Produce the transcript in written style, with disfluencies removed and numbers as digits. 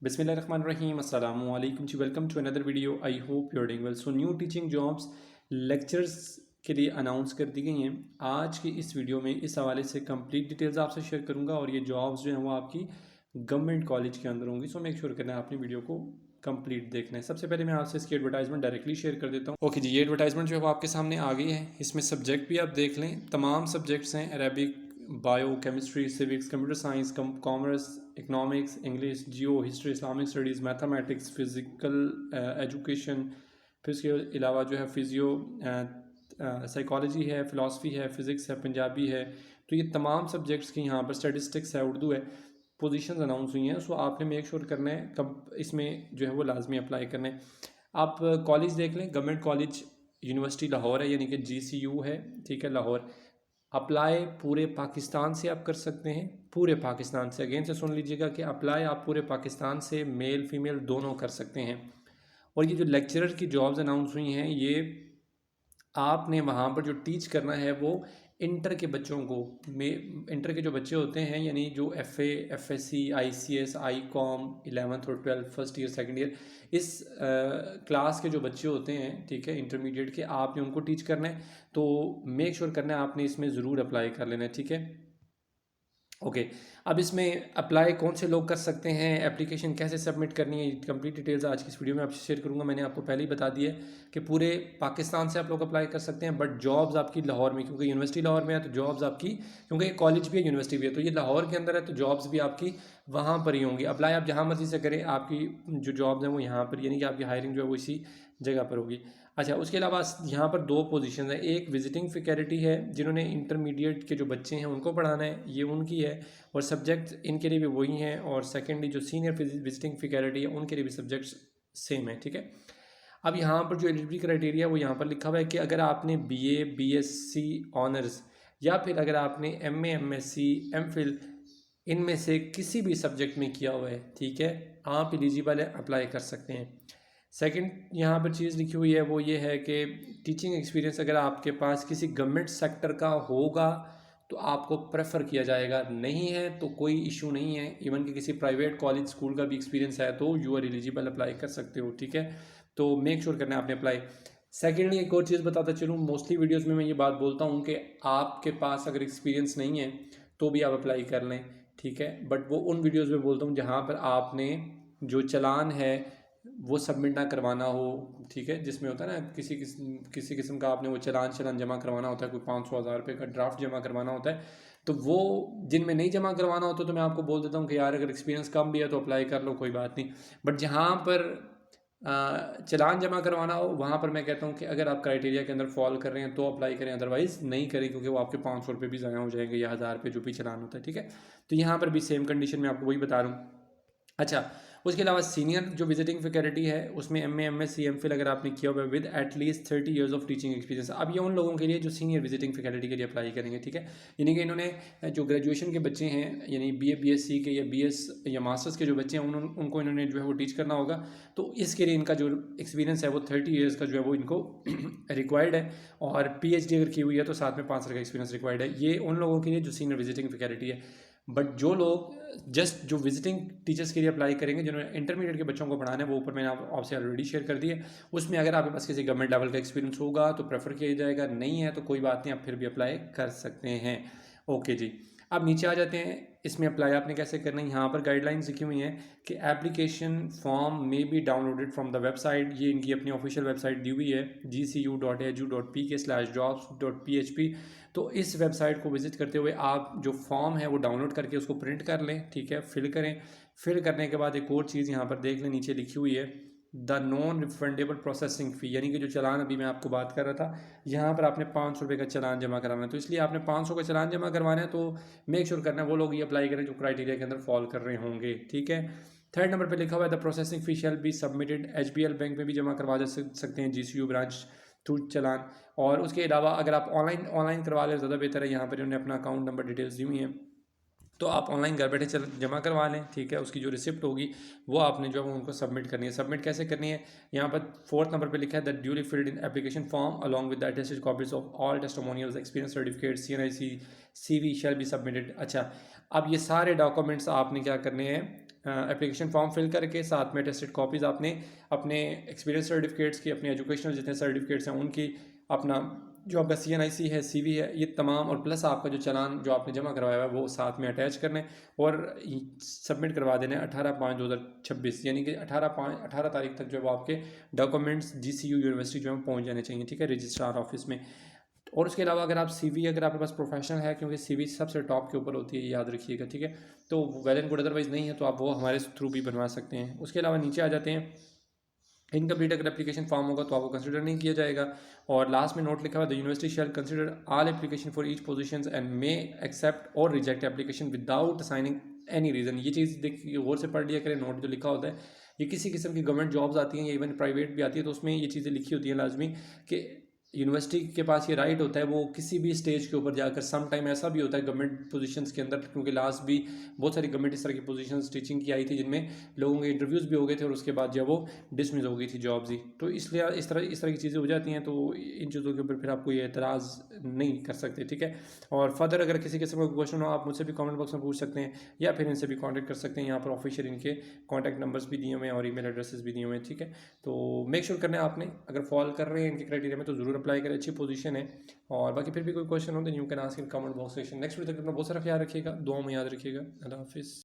Bismillahirrahmanirrahim. Assalamu alaikum ji. Welcome to another video. I hope you are doing well. So new teaching jobs lectures के लिए announce कर दी गई हैं. आज की इस वीडियो में इस हवाले से कंप्लीट डिटेल्स आपसे शेयर करूंगा और ये जॉब्स जो हैं वो आपकी गवर्नमेंट कॉलेज के अंदर होंगी. सो मेक श्योर करना है आपने वीडियो को कंप्लीट देखना है. सबसे पहले मैं आपसे इसकी एडवर्टाइजमेंट डायरेक्टली शेयर कर देता हूँ. ओके जी, ये एडवर्टाइजमेंट जो है वो आपके सामने आ गई है. इसमें सब्जेक्ट भी आप देख लें. तमाम सब्जेक्ट्स हैं: Arabic, bio, chemistry, civics, computer science, commerce, economics, English, geo, history, Islamic studies, mathematics, physical education. फिर इसके अलावा जो है फ़िज़ियो, साइकोलॉजी है, फ़िलासफ़ी है, फ़िज़िक्स है, पंजाबी है. तो ये तमाम सब्जेक्ट्स की यहाँ पर स्टैटिस्टिक्स है, उर्दू है, पोजीशंस अनाउंस हुई हैं. सो आपने मेक श्योर करना है कब इसमें जो है वो लाजमी अप्लाई करना है. आप कॉलेज देख लें. गवर्नमेंट कॉलेज यूनिवर्सिटी लाहौर है, यानी कि GCU है, ठीक है, लाहौर. अप्लाई पूरे पाकिस्तान से आप कर सकते हैं. पूरे पाकिस्तान से, अगेन से सुन लीजिएगा कि अप्लाई आप पूरे पाकिस्तान से मेल फीमेल दोनों कर सकते हैं. और ये जो लेक्चरर की जॉब्स अनाउंस हुई हैं, ये आपने वहाँ पर जो टीच करना है वो इंटर के बच्चों को, इंटर के जो बच्चे होते हैं, यानी जो FA, FSC, ICS, ICOM 11th और 12th, first year, second year, इस क्लास के जो बच्चे होते हैं, ठीक है, इंटरमीडिएट के, आपने उनको टीच करना है. तो मेक श्योर करना है आपने इसमें ज़रूर अप्लाई कर लेना है, ठीक है. ओके. अब इसमें अप्लाई कौन से लोग कर सकते हैं, एप्लीकेशन कैसे सबमिट करनी है, कंप्लीट डिटेल्स आज की इस वीडियो में आपसे शेयर करूंगा. मैंने आपको पहले ही बता दिया है कि पूरे पाकिस्तान से आप लोग अप्लाई कर सकते हैं, बट जॉब्स आपकी लाहौर में, क्योंकि यूनिवर्सिटी लाहौर में है तो जॉब्स आपकी, क्योंकि ये कॉलेज भी है, यूनिवर्सिटी भी है, तो ये लाहौर के अंदर है, तो जॉब्स भी आपकी वहाँ पर ही होंगी. अप्लाई आप जहाँ मर्जी से करें, आपकी जो जॉब्स हैं वो यहाँ पर, यानी कि आपकी हायरिंग जो है वो इसी जगह पर होगी. अच्छा, उसके अलावा यहाँ पर दो पोजीशन है. एक विजिटिंग फैकल्टी है, जिन्होंने इंटरमीडिएट के जो बच्चे हैं उनको पढ़ाना है, ये उनकी है, और सब्जेक्ट इनके लिए भी वही हैं. और सेकेंडली जो सीनियर विजिटिंग फैकल्टी है, उनके लिए भी सब्जेक्ट्स सेम है, ठीक है. अब यहाँ पर जो एलिजिबिलिटी क्राइटेरिया है वो यहाँ पर लिखा हुआ है कि अगर आपने BA, BSc ऑनर्स, या फिर अगर आपने MA, MSc, MPhil इनमें से किसी भी सब्जेक्ट में किया हुआ है, ठीक है, आप एलिजिबल है, अप्लाई कर सकते हैं. सेकंड यहाँ पर चीज़ लिखी हुई है वो ये है कि टीचिंग एक्सपीरियंस अगर आपके पास किसी गवर्नमेंट सेक्टर का होगा तो आपको प्रेफर किया जाएगा, नहीं है तो कोई इशू नहीं है. इवन कि किसी प्राइवेट कॉलेज स्कूल का भी एक्सपीरियंस है तो यू आर एलिजिबल, अप्लाई कर सकते हो, ठीक है. तो मेक श्योर करना है आपने अप्लाई. सेकेंडली एक और चीज़ बताता चलूँ, मोस्टली वीडियोज़ में मैं ये बात बोलता हूँ कि आपके पास अगर एक्सपीरियंस नहीं है तो भी आप अप्लाई कर लें, ठीक है. बट वो उन वीडियोज़ में बोलता हूँ जहाँ पर आपने जो चालान है वो सबमिट ना करवाना हो, ठीक है, जिसमें होता है ना किसी किस्म का आपने वो चालान जमा करवाना होता है, कोई 500-1000 रुपये का ड्राफ्ट जमा करवाना होता है. तो वो जिनमें नहीं जमा करवाना होता तो मैं आपको बोल देता हूँ कि यार अगर एक्सपीरियंस कम भी है तो अप्लाई कर लो, कोई बात नहीं. बट जहाँ पर चालान जमा करवाना हो वहाँ पर मैं कहता हूँ कि अगर आप क्राइटेरिया के अंदर फॉल कर रहे हैं तो अप्लाई करें, अदरवाइज़ नहीं करें, क्योंकि वो आपके 500 रुपये भी ज़ाया हो जाएंगे या 1000 रुपये जो भी चालान होता है, ठीक है. तो यहाँ पर भी सेम कंडीशन में आपको वही बता रहा हूँ. अच्छा, उसके अलावा सीनियर जो विजिटिंग फैकल्टी है उसमें MA, MSc, MPhil अगर आपने किया हुआ है with at least 30 years of teaching experience. अब ये उन लोगों के लिए जो सीनियर विजिटिंग फैकल्टी के लिए अप्लाई करेंगे, ठीक है. यानी कि इन्होंने जो ग्रेजुएशन के बच्चे हैं, यानी BA, BSc के या BS या मास्टर्स के जो बच्चे हैं उनको इन्होंने जो है वो टीच करना होगा. तो इसके लिए इनका जो एक्सपीरियंस है वो 30 ईयर्स का जो है वो इनको रिक्वायर्ड है. और PhD अगर की हुई है तो साथ में 5 साल का एक्सपीरियंस रिक्वायर्ड है. ये उन लोगों के लिए जो सीनियर विजिटिंग फैकल्टी है. बट जो लोग जस्ट जो विजिटिंग टीचर्स के लिए अप्लाई करेंगे, जिन्होंने इंटरमीडिएट के बच्चों को पढ़ाना है, वो ऊपर मैंने आपसे ऑलरेडी शेयर कर दिया. उसमें अगर आपके पास किसी गवर्नमेंट लेवल का एक्सपीरियंस होगा तो प्रेफर किया जाएगा, नहीं है तो कोई बात नहीं, आप फिर भी अप्लाई कर सकते हैं. ओके जी. अब नीचे आ जाते हैं, इसमें अप्लाई आपने कैसे करना है. यहाँ पर गाइडलाइंस लिखी हुई हैं कि application form may be downloaded from the website. ये इनकी अपनी ऑफिशियल वेबसाइट दी हुई है, gcu.edu.pk/jobs.php. तो इस वेबसाइट को विजिट करते हुए आप जो फॉर्म है वो डाउनलोड करके उसको प्रिंट कर लें, ठीक है, फिल करें. फिल करने के बाद एक और चीज़ यहाँ पर देख लें, नीचे लिखी हुई है the non refundable processing fee, यानी कि जो चालान अभी मैं आपको बात कर रहा था, यहाँ पर आपने 500 रुपये का चालान जमा कराना है. तो इसलिए आपने 500 का चालान जमा करवाना है, तो मेक श्योर करना है वो लोग ये अप्लाई करें जो क्राइटेरिया के अंदर फॉल कर रहे होंगे, ठीक है. थर्ड नंबर पे लिखा हुआ है the processing fee shall be submitted. HBL bank में भी जमा करवा सकते हैं, GCU ब्रांच थ्रू चालान. और उसके अलावा अगर आप ऑनलाइन करवा लें ज़्यादा बेहतर है. यहाँ पर उन्होंने अपना अकाउंट नंबर डिटेल्स दी हुई हैं, तो आप ऑनलाइन घर बैठे जमा करवा लें, ठीक है. उसकी जो रिसिप्ट होगी वो आपने जो है उनको सबमिट करनी है. सबमिट कैसे करनी है, यहाँ पर 4th नंबर पे लिखा है that duly filled in application form along with the attested copies of all testimonials, experience certificate, CNIC, CV shall be submitted. अच्छा, अब ये सारे डॉक्यूमेंट्स आपने क्या करने हैं, एप्लीकेशन फॉर्म फिल करके साथ में अटेस्टेड कॉपीज़ आपने अपने एक्सपीरियंस सर्टिफिकेट्स की, अपने एजुकेशनल जितने सर्टिफिकेट्स हैं उनकी, अपना जो आपका CNIC है, CV है, ये तमाम, और प्लस आपका जो चालान जो आपने जमा करवाया हुआ है वो साथ में अटैच करने और सबमिट करवा देने 18/5/2026, यानी कि 18 तारीख तक जो है वो आपके डॉक्यूमेंट्स GCU यूनिवर्सिटी जो है पहुँच जाने चाहिए, ठीक है, रजिस्ट्रार ऑफिस में। और उसके अलावा अगर आप CV, अगर आपके पास प्रोफेशनल है, क्योंकि CV सबसे टॉप के ऊपर होती है, याद रखिएगा, ठीक है, तो वेल एंड गुड, अदरवाइज़ नहीं है तो आप वो हमारे थ्रू भी बनवा सकते हैं। उसके अलावा नीचे आ जाते हैं, इनकम्प्लीट अगर एप्लीकेशन फॉर्म होगा तो आपको कंसिडर नहीं किया जाएगा। और लास्ट में नोट लिखा हुआ, the university shall consider all application for each positions and may accept और reject application without assigning any reason. ये चीज़ देखिए, गौर से पढ़ लिया करें, नोट जो लिखा होता है, ये किसी किस्म की गवर्नमेंट जॉब्स आती हैं या इवन प्राइवेट भी आती है तो उसमें ये चीज़ें लिखी होती हैं लाजमी कि यूनिवर्सिटी के पास ये राइट होता है वो किसी भी स्टेज के ऊपर जाकर, सम टाइम ऐसा भी होता है गवर्नमेंट पोजीशंस के अंदर, क्योंकि लास्ट भी बहुत सारी गवर्नमेंट इस तरह की पोजीशंस टीचिंग की आई थी जिनमें लोगों के इंटरव्यूज़ भी हो गए थे और उसके बाद जब वो डिसमिस हो गई थी जॉब्स ही, तो इसलिए इस तरह की चीज़ें हो जाती हैं, तो इन चीज़ों के ऊपर फिर आपको ये एतराज़ नहीं कर सकते, ठीक है। और फर्दर अगर किसी किस्म का क्वेश्चन हो आप मुझसे भी कमेंट बॉक्स में पूछ सकते हैं या फिर इनसे भी कॉन्टैक्ट कर सकते हैं। यहाँ पर ऑफिशियल इनके कॉन्टैक्ट नंबर्स भी दिए हुए हैं और ईमेल एड्रेसेस भी दिए हुए हैं, ठीक है। तो मेक श्योर करना है आपने, अगर फॉल कर रहे हैं इनके क्राइटेरिया में तो ज़रूर अप्लाई करें, अच्छी पोजीशन है। और बाकी फिर भी कोई क्वेश्चन हो तो you can ask in comment box section. Next video तक अपना बहुत सारा ख्याल रखिएगा, दुआ में याद रखिएगा। अल्लाह हाफिज़।